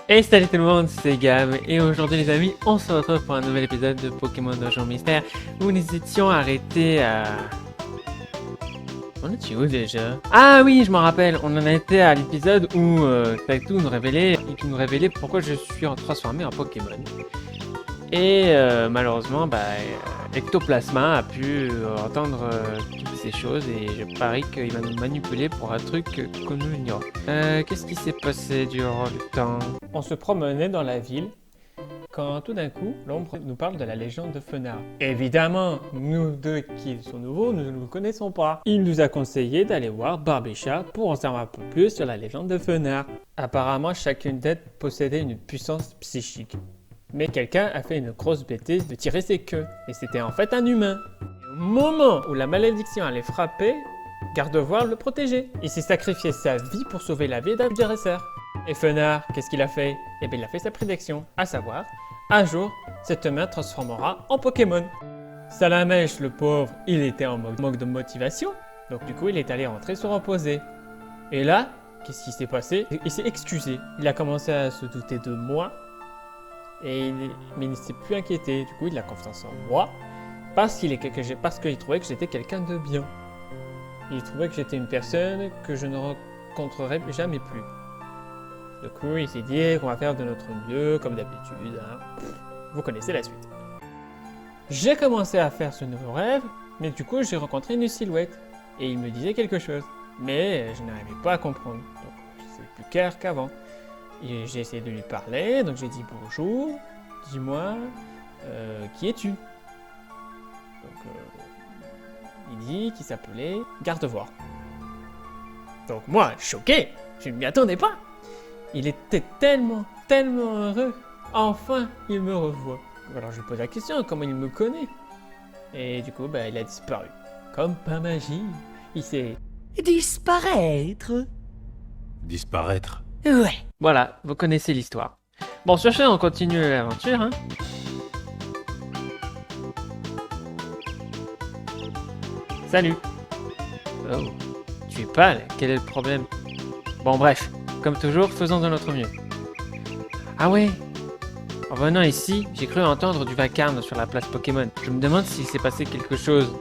Et salut tout le monde, c'est Gab, et aujourd'hui les amis, on se retrouve pour un nouvel épisode de Pokémon Donjon Mystère, où nous étions arrêtés à... On était où déjà? Ah oui, je m'en rappelle, on en était à l'épisode où Taito nous révélait pourquoi je suis transformé en Pokémon. Et malheureusement, Ectoplasma a pu entendre toutes ces choses et je parie qu'il va nous manipuler pour un truc que nous ignorons. Qu'est-ce qui s'est passé durant le temps? On se promenait dans la ville quand tout d'un coup, l'ombre nous parle de la légende de Fenard. Évidemment, nous deux qui sont nouveaux, nous ne le connaissons pas. Il nous a conseillé d'aller voir Barbéchat pour en savoir un peu plus sur la légende de Fenard. Apparemment, chacune d'elles possédait une puissance psychique. Mais quelqu'un a fait une grosse bêtise de tirer ses queues, et c'était en fait un humain. Et au moment où la malédiction allait frapper, Gardevoir le protégeait. Il s'est sacrifié sa vie pour sauver la vie d'un dresseur. Et Fenard, qu'est-ce qu'il a fait? Eh bien, il a fait sa prédiction, à savoir, un jour, cet humain transformera en Pokémon. Salamèche, le pauvre, il était en manque de motivation, donc du coup, il est allé rentrer se reposer. Et là, qu'est-ce qui s'est passé? Il s'est excusé. Il a commencé à se douter de moi, mais il ne s'est plus inquiété. Du coup, il a confiance en moi parce qu'il trouvait que j'étais quelqu'un de bien. Il trouvait que j'étais une personne que je ne rencontrerai jamais plus. Du coup, il s'est dit qu'on va faire de notre mieux, comme d'habitude. Hein. Vous connaissez la suite. J'ai commencé à faire ce nouveau rêve, mais du coup, j'ai rencontré une silhouette. Et il me disait quelque chose. Mais je n'arrivais pas à comprendre. Donc, c'est plus clair qu'avant. Et j'ai essayé de lui parler, donc j'ai dit bonjour, dis-moi, qui es-tu? Donc il dit qu'il s'appelait Gardevoir. Donc moi, choqué, je ne m'y attendais pas. Il était tellement heureux. Enfin, il me revoit. Alors je lui pose la question, comment il me connaît? Et du coup, il a disparu. Comme par magie, il s'est... Disparaître? Disparaître? Ouais. Voilà, vous connaissez l'histoire. Bon, sur ce, on continue l'aventure, hein. Salut. Oh, tu es pâle, quel est le problème? Bon, bref, comme toujours, faisons de notre mieux. Ah ouais. En venant ici, j'ai cru entendre du vacarme sur la place Pokémon. Je me demande s'il s'est passé quelque chose.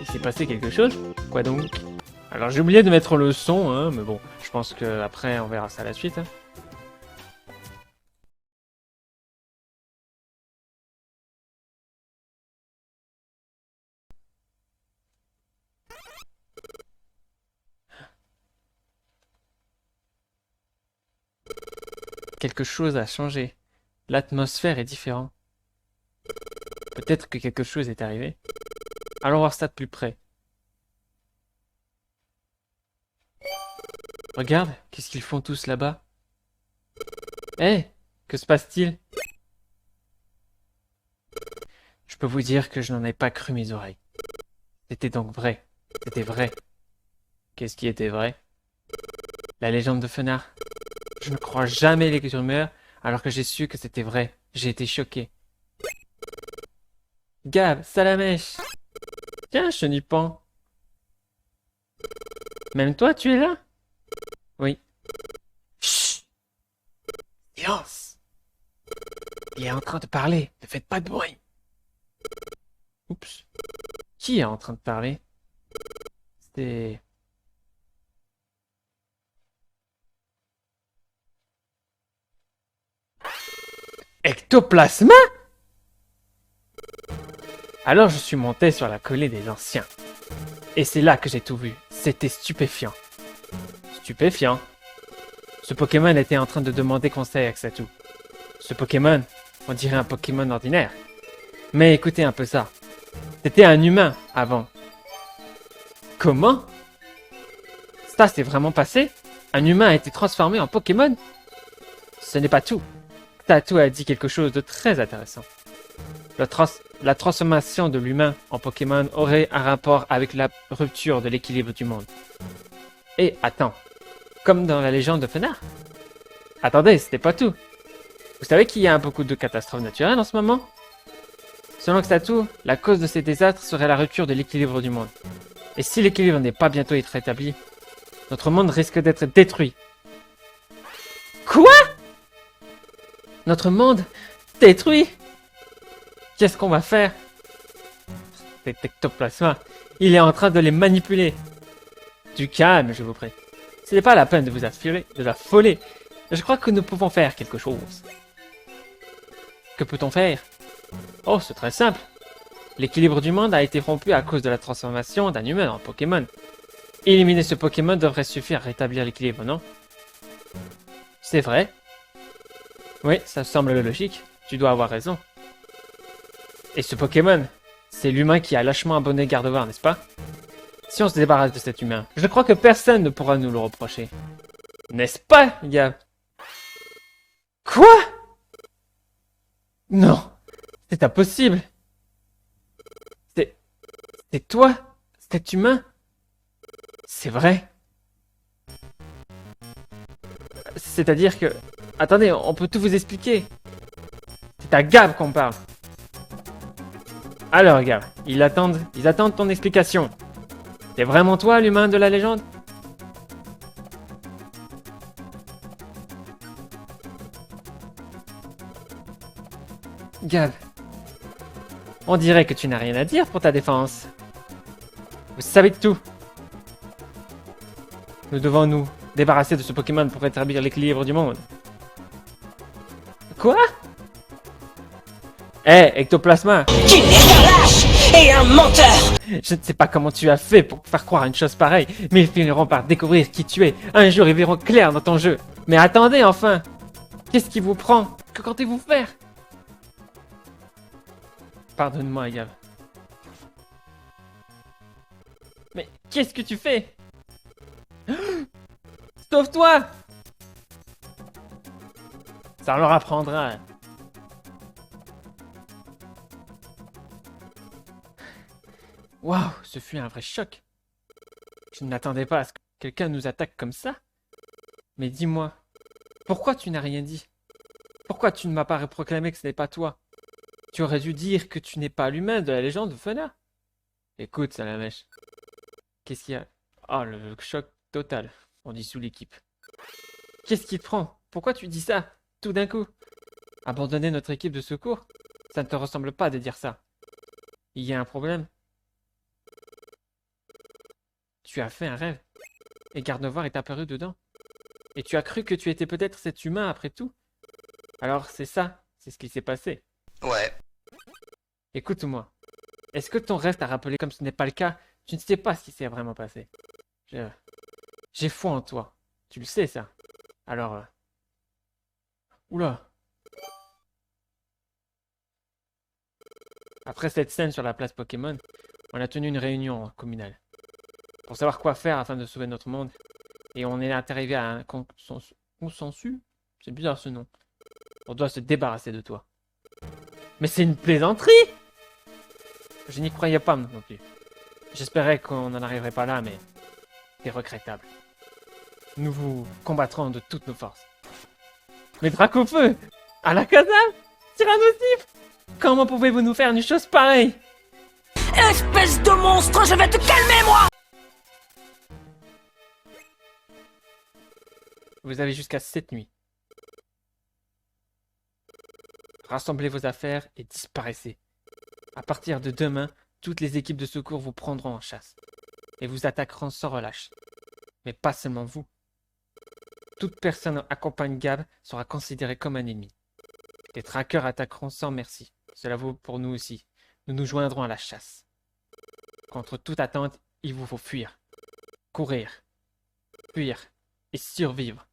Il s'est passé quelque chose? Quoi donc? Alors j'ai oublié de mettre le son, hein, mais bon, je pense qu'après on verra ça à la suite. Hein. Quelque chose a changé. L'atmosphère est différente. Peut-être que quelque chose est arrivé. Allons voir ça de plus près. Regarde, qu'est-ce qu'ils font tous là-bas? Hé, que se passe-t-il? Je peux vous dire que je n'en ai pas cru mes oreilles. C'était donc vrai. C'était vrai. Qu'est-ce qui était vrai? La légende de Fenard. Je ne crois jamais les rumeurs alors que j'ai su que c'était vrai. J'ai été choqué. Gab, Salamèche. Tiens, Chenipan. Même toi, tu es là? Oui. Chut! Silence! Il est en train de parler. Ne faites pas de bruit. Oups. Qui est en train de parler? C'est... Ectoplasma? Alors je suis monté sur la collée des anciens. Et c'est là que j'ai tout vu. C'était stupéfiant. Stupéfiant. Ce Pokémon était en train de demander conseil à Xatu. Ce Pokémon, on dirait un Pokémon ordinaire. Mais écoutez un peu ça. C'était un humain avant. Comment? Ça s'est vraiment passé? Un humain a été transformé en Pokémon? Ce n'est pas tout. Xatu a dit quelque chose de très intéressant. La transformation de l'humain en Pokémon aurait un rapport avec la rupture de l'équilibre du monde. Et attends, comme dans la légende de Fenard? Attendez, c'était pas tout. Vous savez qu'il y a beaucoup de catastrophes naturelles en ce moment? Selon Xatu, la cause de ces désastres serait la rupture de l'équilibre du monde. Et si l'équilibre n'est pas bientôt rétabli, notre monde risque d'être détruit. Quoi? Notre monde détruit? Qu'est-ce qu'on va faire? Cet ectoplasma, il est en train de les manipuler. Du calme, je vous prie. Ce n'est pas la peine de vous affoler. Je crois que nous pouvons faire quelque chose. Que peut-on faire? Oh, c'est très simple. L'équilibre du monde a été rompu à cause de la transformation d'un humain en Pokémon. Éliminer ce Pokémon devrait suffire à rétablir l'équilibre, non? C'est vrai. Oui, ça semble logique. Tu dois avoir raison. Et ce Pokémon, c'est l'humain qui a lâchement abandonné Gardevoir, n'est-ce pas? Si on se débarrasse de cet humain, je crois que personne ne pourra nous le reprocher. N'est-ce pas, Gab? Quoi? Non, c'est impossible. C'est toi, cet humain? C'est vrai. C'est-à-dire que... Attendez, on peut tout vous expliquer. C'est à Gab qu'on parle. Alors, Gab, ils attendent ton explication. C'est vraiment toi, l'humain de la légende? Gab, on dirait que tu n'as rien à dire pour ta défense. Vous savez tout. Nous devons nous débarrasser de ce Pokémon pour rétablir l'équilibre du monde. Quoi? Hé, Ectoplasma! Tu n'es qu'un lâche et un menteur! Je ne sais pas comment tu as fait pour faire croire une chose pareille, mais ils finiront par découvrir qui tu es. Un jour, ils verront clair dans ton jeu. Mais attendez, enfin! Qu'est-ce qui vous prend? Que comptez-vous faire? Pardonne-moi, Gab. Mais qu'est-ce que tu fais? Sauve-toi! Ça leur apprendra. Waouh, ce fut un vrai choc. Je ne m'attendais pas à ce que quelqu'un nous attaque comme ça. Mais dis-moi, pourquoi tu n'as rien dit? Pourquoi tu ne m'as pas proclamé que ce n'est pas toi? Tu aurais dû dire que tu n'es pas l'humain de la légende de Fauna. Écoute, Salamèche. Qu'est-ce qu'il y a? Oh, le choc total. On dissout l'équipe. Qu'est-ce qui te prend? Pourquoi tu dis ça? Tout d'un coup? Abandonner notre équipe de secours? Ça ne te ressemble pas de dire ça. Il y a un problème? Tu as fait un rêve. Et Gardevoir est apparu dedans. Et tu as cru que tu étais peut-être cet humain après tout? Alors c'est ça, c'est ce qui s'est passé. Ouais. Écoute-moi. Est-ce que ton rêve t'a rappelé comme ce n'est pas le cas? Tu ne sais pas ce qui s'est vraiment passé. J'ai foi en toi. Tu le sais ça. Alors... Oula. Après cette scène sur la place Pokémon, on a tenu une réunion communale. Pour savoir quoi faire afin de sauver notre monde. Et on est arrivé à un consensus? C'est bizarre ce nom. On doit se débarrasser de toi. Mais c'est une plaisanterie! Je n'y croyais pas non plus. J'espérais qu'on n'en arriverait pas là, mais c'est regrettable. Nous vous combattrons de toutes nos forces. Mais Dracofeu! Alakazam! Tyrannosaure! Comment pouvez-vous nous faire une chose pareille? Espèce de monstre, je vais te calmer, moi! Vous avez jusqu'à cette nuit. Rassemblez vos affaires et disparaissez. À partir de demain, toutes les équipes de secours vous prendront en chasse et vous attaqueront sans relâche. Mais pas seulement vous. Toute personne accompagne Gab sera considérée comme un ennemi. Les traqueurs attaqueront sans merci. Cela vaut pour nous aussi. Nous nous joindrons à la chasse. Contre toute attente, il vous faut fuir. Courir. Fuir. Et survivre.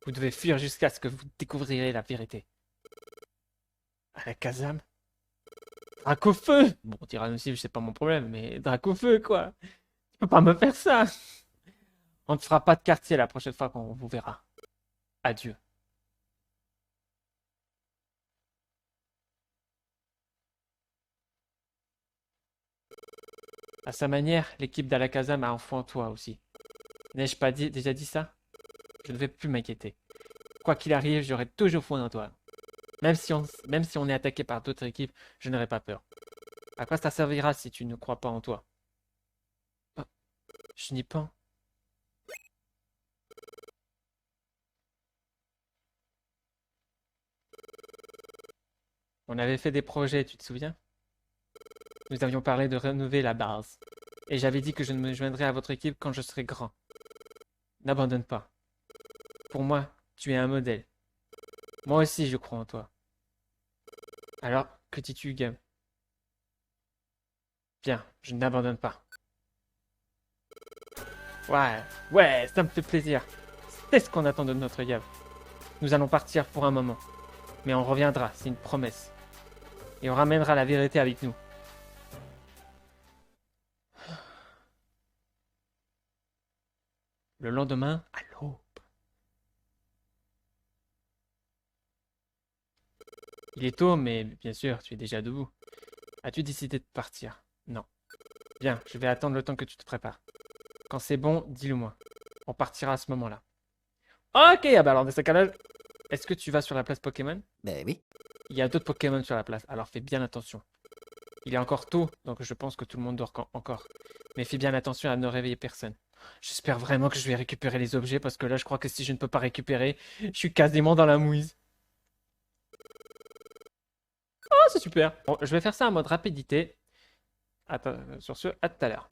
Vous devez fuir jusqu'à ce que vous découvrirez la vérité. Alakazam? Dracofeu! Bon, Tyrannosaure, c'est pas mon problème, mais Dracofeu, quoi! Tu peux pas me faire ça! On ne fera pas de quartier la prochaine fois qu'on vous verra. Adieu. À sa manière, l'équipe d'Alakazam a un foi en toi aussi. N'ai-je pas déjà dit ça? Je ne vais plus m'inquiéter. Quoi qu'il arrive, j'aurai toujours foi en toi. Même si on est attaqué par d'autres équipes, je n'aurai pas peur. À quoi ça servira si tu ne crois pas en toi? Oh, je n'y pense. On avait fait des projets, tu te souviens? Nous avions parlé de rénover la base. Et j'avais dit que je me joindrais à votre équipe quand je serai grand. N'abandonne pas. Pour moi, tu es un modèle. Moi aussi, je crois en toi. Alors, que dis-tu, Gab? Bien, je n'abandonne pas. Ouais, ouais, ça me fait plaisir. C'est ce qu'on attend de notre Gab. Nous allons partir pour un moment. Mais on reviendra, c'est une promesse. Et on ramènera la vérité avec nous. Le lendemain, à l'aube. Il est tôt, mais bien sûr, tu es déjà debout. As-tu décidé de partir? Non. Bien, je vais attendre le temps que tu te prépares. Quand c'est bon, dis-le-moi. On partira à ce moment-là. Ok, ah bah alors dans ce cas-là, est-ce que tu vas sur la place Pokémon? Ben oui. Il y a d'autres Pokémon sur la place, alors fais bien attention. Il est encore tôt, donc je pense que tout le monde dort encore. Mais fais bien attention à ne réveiller personne. J'espère vraiment que je vais récupérer les objets, parce que là, je crois que si je ne peux pas récupérer, je suis quasiment dans la mouise. Oh, c'est super. Bon, je vais faire ça en mode rapidité. Attends, sur ce, à tout à l'heure.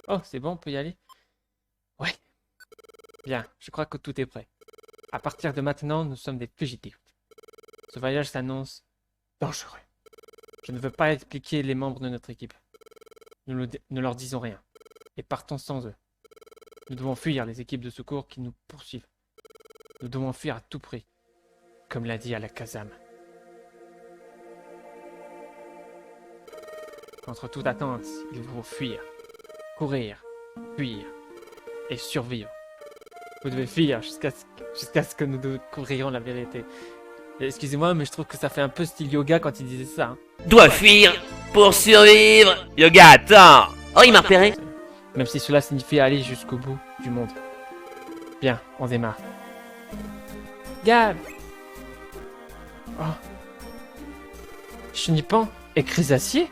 Oh, c'est bon, on peut y aller? Ouais. Bien, je crois que tout est prêt. À partir de maintenant, nous sommes des fugitifs. Ce voyage s'annonce dangereux. Je ne veux pas expliquer les membres de notre équipe. Ne leur disons rien. Et partons sans eux. Nous devons fuir les équipes de secours qui nous poursuivent. Nous devons fuir à tout prix. Comme l'a dit Alakazam. Contre toute attente, il faut fuir. Courir. Fuir. Et survivre. Vous devez fuir jusqu'à ce que nous découvrions la vérité. Excusez-moi, mais je trouve que ça fait un peu style yoga quand il disait ça. Hein. Dois fuir pour survivre. Yoga, attends. Oh, il m'a repéré. Même si cela signifie aller jusqu'au bout du monde. Bien, on démarre. Gab! Oh. Chenipan et Crisacier?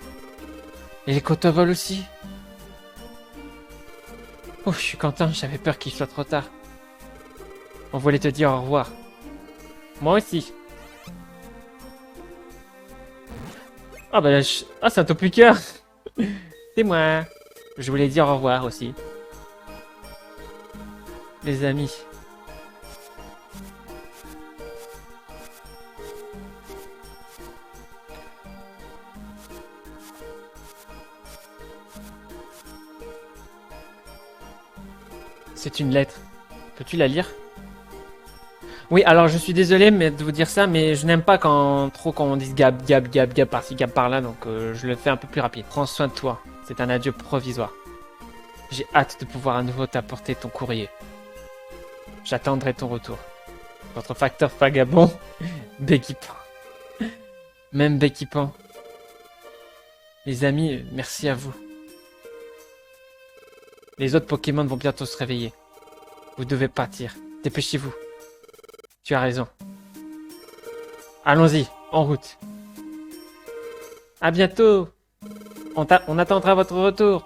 Et les Cotobol aussi? Oh, je suis content, j'avais peur qu'il soit trop tard. On voulait te dire au revoir. Moi aussi. Ah bah, ah, c'est un Topiqueur. C'est moi. Je voulais dire au revoir aussi. Les amis. C'est une lettre. Peux-tu la lire? Oui, alors je suis désolé de vous dire ça, mais je n'aime pas quand on dit gab, gab, gab, gab par-ci, gab par-là, donc je le fais un peu plus rapide. Prends soin de toi. C'est un adieu provisoire. J'ai hâte de pouvoir à nouveau t'apporter ton courrier. J'attendrai ton retour. Votre facteur vagabond, Becky Pan. Même Becky Pan. Les amis, merci à vous. Les autres Pokémon vont bientôt se réveiller. Vous devez partir. Dépêchez-vous. Tu as raison. Allons-y, en route. À bientôt. On attendra votre retour.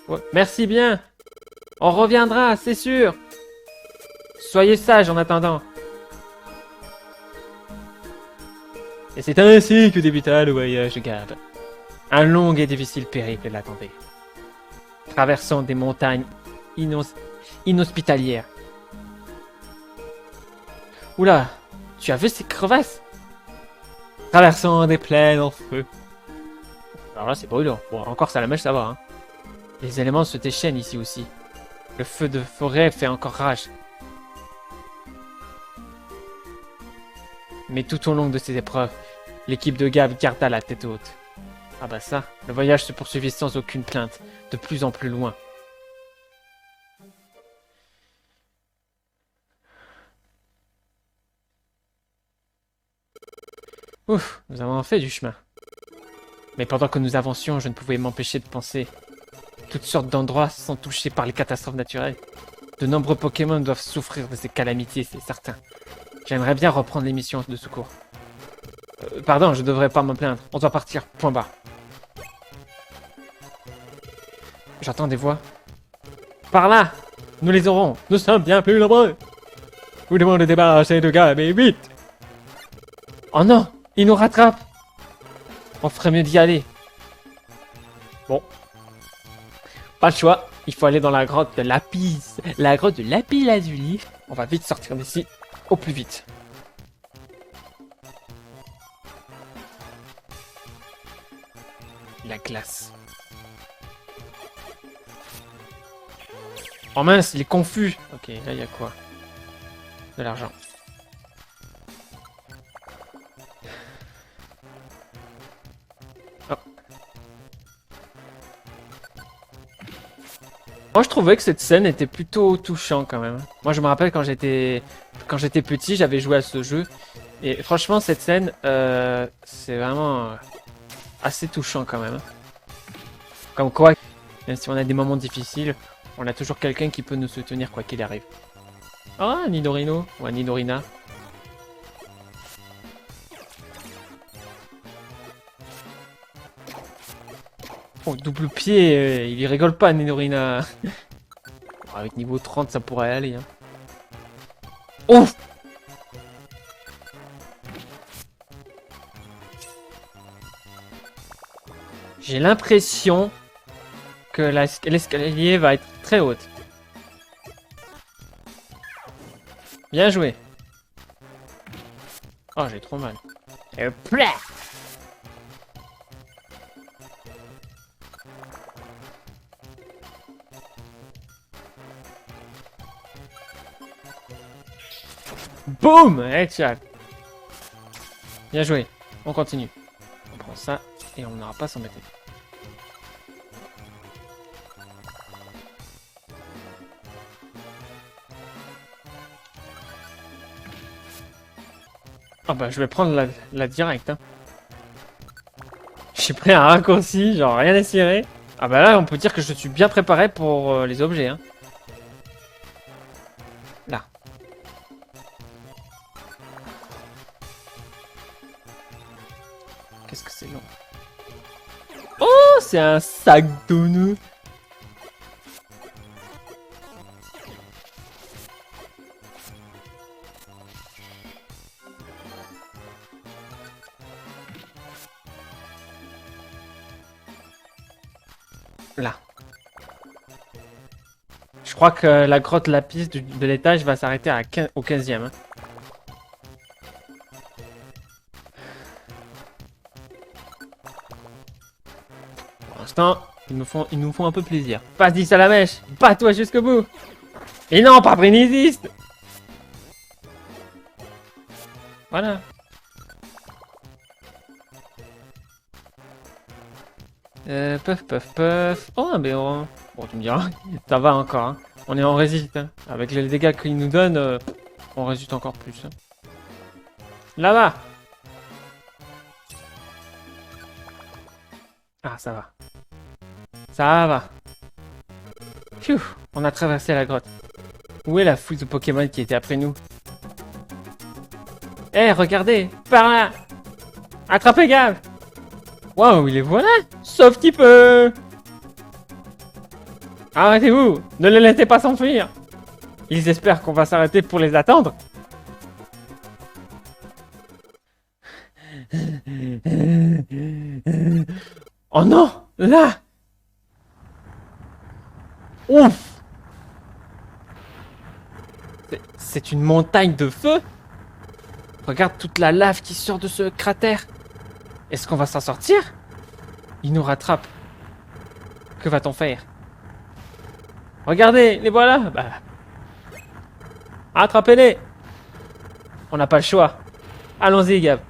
Ouais, merci bien. On reviendra, c'est sûr. Soyez sages en attendant. Et c'est ainsi que débuta le voyage de Gab. Un long et difficile périple l'attendait. Traversant des montagnes inhospitalières. Oula, tu as vu ces crevasses? Traversant des plaines en feu. Alors là, c'est brûlant. Bon, encore ça la mèche, ça va. Hein. Les éléments se déchaînent ici aussi. Le feu de forêt fait encore rage. Mais tout au long de ces épreuves, l'équipe de Gab garda la tête haute. Ah bah ça, le voyage se poursuivit sans aucune plainte, de plus en plus loin. Ouf, nous avons fait du chemin. Mais pendant que nous avancions, je ne pouvais m'empêcher de penser. Toutes sortes d'endroits sont touchés par les catastrophes naturelles. De nombreux Pokémon doivent souffrir de ces calamités, c'est certain. J'aimerais bien reprendre les missions de secours. Pardon, je devrais pas me plaindre. On doit partir, point barre. J'entends des voix. Par là! Nous les aurons! Nous sommes bien plus nombreux! Vous demandez de débarrasser de gars, mais vite! Oh non! Ils nous rattrapent! On ferait mieux d'y aller. Bon. Pas le choix. Il faut aller dans la grotte de Lapis. La grotte de Lapis-Lazuli. On va vite sortir d'ici. Au plus vite. La glace. Oh mince, il est confus. Ok, là il y a quoi? De l'argent. Oh. Moi je trouvais que cette scène était plutôt touchante quand même. Moi je me rappelle quand j'étais petit, j'avais joué à ce jeu. Et franchement cette scène, c'est vraiment assez touchant quand même. Comme quoi, même si on a des moments difficiles, on a toujours quelqu'un qui peut nous soutenir quoi qu'il arrive. Ah, un Nidorino ou un Nidorina. Oh, double pied, il y rigole pas, Nidorina. Avec niveau 30, ça pourrait aller. Hein. Ouf! J'ai l'impression que l'escalier va être très haute. Bien joué. Oh, j'ai trop mal. Et plah! Boum! Headshot. Bien joué. On continue. On prend ça et on n'aura pas à s'embêter. Ah bah je vais prendre la directe. Hein. J'ai pris un raccourci, genre rien à cirer. Ah bah là on peut dire que je suis bien préparé pour les objets. Hein. Là. Qu'est-ce que c'est long? Oh, c'est un sac de nœuds. Là. Je crois que la grotte Lapis de l'étage va s'arrêter au 15e. Hein. Pour l'instant, ils nous font un peu plaisir. Vas-y, Salamèche, bats-toi jusqu'au bout. Et non, pas Brénésiste. Voilà. Puff, puff, puff. Oh, mais bon, tu me diras, ça va encore. Hein. On est en résiste. Hein. Avec les dégâts qu'ils nous donnent, on résiste encore plus. Hein. Là-bas. Ah, ça va. Ça va. Pfiou, on a traversé la grotte. Où est la foule de Pokémon qui était après nous? Eh, regardez, par là. Attrapez Gav. Waouh, il les voilà. Sauf qu'il peut. Arrêtez-vous, ne les laissez pas s'enfuir. Ils espèrent qu'on va s'arrêter pour les attendre. Oh non, là. Ouf. C'est une montagne de feu. Regarde toute la lave qui sort de ce cratère. Est-ce qu'on va s'en sortir? Il nous rattrape. Que va-t-on faire? Regardez, les voilà. Bah. Attrapez-les. On n'a pas le choix. Allons-y, Gab.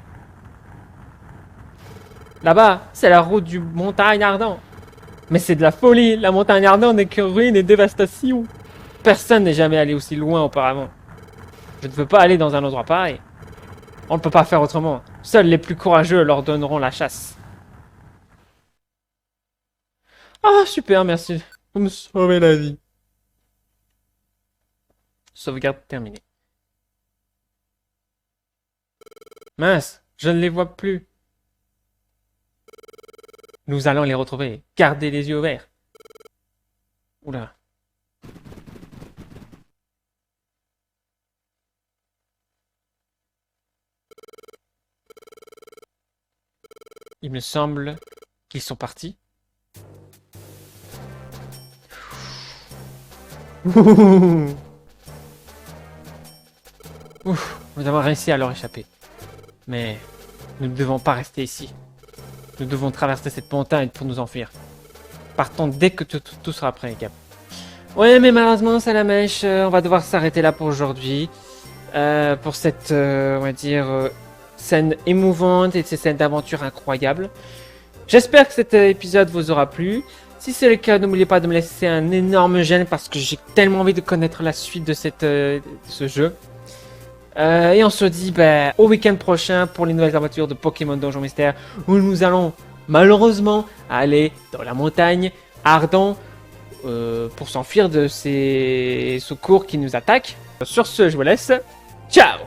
Là-bas, c'est la route du montagne ardent. Mais c'est de la folie. La montagne ardente n'est que ruine et dévastation. Personne n'est jamais allé aussi loin auparavant. Je ne veux pas aller dans un endroit pareil. On ne peut pas faire autrement. Seuls les plus courageux leur donneront la chasse. Ah, super, merci. Vous me sauvez la vie. Sauvegarde terminée. Mince, je ne les vois plus. Nous allons les retrouver. Gardez les yeux ouverts. Oula. Il me semble qu'ils sont partis. Ouf, nous avons réussi à leur échapper. Mais nous ne devons pas rester ici. Nous devons traverser cette montagne pour nous enfuir. Partons dès que tout sera prêt, Cap. Ouais, mais malheureusement, c'est la mèche. On va devoir s'arrêter là pour aujourd'hui. Pour cette, on va dire, scène émouvante et ces scènes d'aventure incroyables. J'espère que cet épisode vous aura plu. Si c'est le cas, n'oubliez pas de me laisser un énorme j'aime parce que j'ai tellement envie de connaître la suite de ce jeu. Et on se dit au week-end prochain pour les nouvelles aventures de Pokémon Donjon Mystère où nous allons malheureusement aller dans la montagne Ardent pour s'enfuir de ces secours qui nous attaquent. Sur ce, je vous laisse. Ciao!